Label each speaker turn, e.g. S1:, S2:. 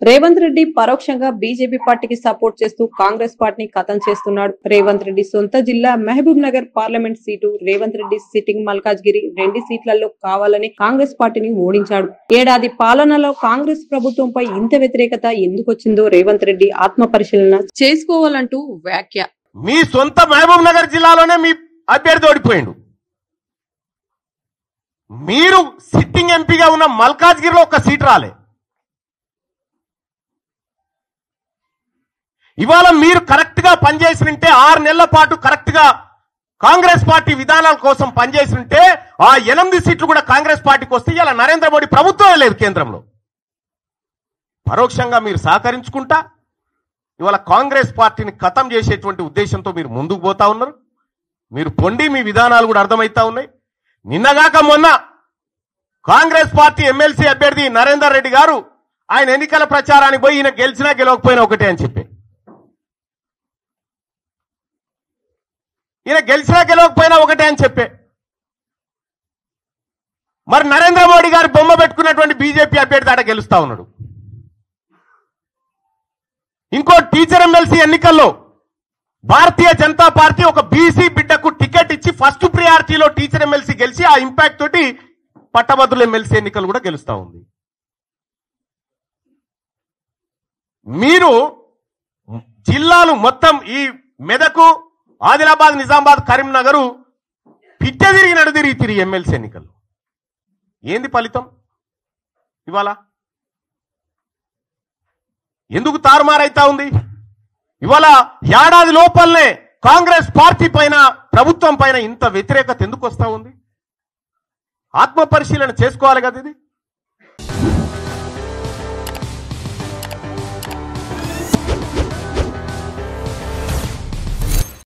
S1: రేవంత్ రెడ్డి పరోక్షంగా బీజేపీ పార్టీకి సపోర్ట్ చేస్తూ కాంగ్రెస్ పార్టీని ఖతం చేస్తున్నాడు. రేవంత్ రెడ్డి సొంత జిల్లా Mahabubnagar parliament seat Revanth Reddy sitting Malkajgiri 2 సీట్లలో కావాలని కాంగ్రెస్ పార్టీని ఓడించాడు. ఏడాది పాలనలో కాంగ్రెస్ ప్రభుత్వంపై ఇంత వ్యతిరేకత ఎందుకొచ్చిందో రేవంత్ రెడ్డి ఆత్మ పరిశీలన చేసుకోవాలంటూ వ్యాఖ్య.
S2: మీ సొంత మహబూబ్ నగర్ జిల్లాలోనే మీ అభ్యర్థి ఓడిపోయిండు. మీరు సిట్టింగ్ ఎంపీగా ఉన్న మల్కాజ్గిరిలో ఒక సీట్ రాలే. ఇవాళ మీరు కరెక్ట్ గా పనిచేసినంటే 6 నెలల పాటు కరెక్ట్ గా కాంగ్రెస్ పార్టీ విధానాల కోసం పనిచేసినంటే ఆ 8 సీట్లు కూడా కాంగ్రెస్ పార్టీకి వస్తే ఇలా నరేంద్ర మోడీ ప్రభుత్వమే లేదు కేంద్రంలో. పరోక్షంగా మీరు సహకరించుకుంటా ఇవాళ కాంగ్రెస్ పార్టీని ఖతం చేసేటువంటి ఉద్దేశంతో మీరు ముందుకు పోతా ఉన్నారు. మీరు పొండి మీ విధానాలు కూడా అర్థమవుతా ఉన్నాయి. నిన్నగాక మొన్న కాంగ్రెస్ పార్టీ ఎమ్మెల్సీ అభ్యర్థి నరేందర్ రెడ్డి గారు ఆయన ఎన్నికల ప్రచారానికి పోయి ఈయన గెలిచినా గెలవకపోయినా ఒకటే అని చెప్పి, ఈయన గెలిచినా గెలవకపోయినా ఒకటే అని చెప్పే, మరి నరేంద్ర మోడీ గారు బొమ్మ పెట్టుకున్నటువంటి బీజేపీ అభ్యర్థి ఆడ గెలుస్తా ఉన్నాడు. ఇంకో టీచర్ ఎమ్మెల్సీ ఎన్నికల్లో భారతీయ జనతా పార్టీ ఒక బీసీ బిడ్డకు టికెట్ ఇచ్చి ఫస్ట్ ప్రియారిటీలో టీచర్ ఎమ్మెల్సీ గెలిచి ఆ ఇంపాక్ట్ తోటి పట్టభద్రుల ఎమ్మెల్సీ ఎన్నికలు కూడా గెలుస్తా ఉంది. మీరు జిల్లాలు మొత్తం ఈ మెదకు, ఆదిలాబాద్, నిజామాబాద్, కరీంనగర్ పిట్ట తిరిగి నడుదిరిగి ఎమ్మెల్సీ ఎన్నికలు ఏంది ఫలితం? ఇవాళ ఎందుకు తారుమారైతా ఉంది? ఇవాళ ఏడాది లోపలనే కాంగ్రెస్ పార్టీ పైన, ప్రభుత్వం పైన ఇంత వ్యతిరేకత ఎందుకు వస్తా ఉంది? ఆత్మ పరిశీలన చేసుకోవాలి కదా ఇది.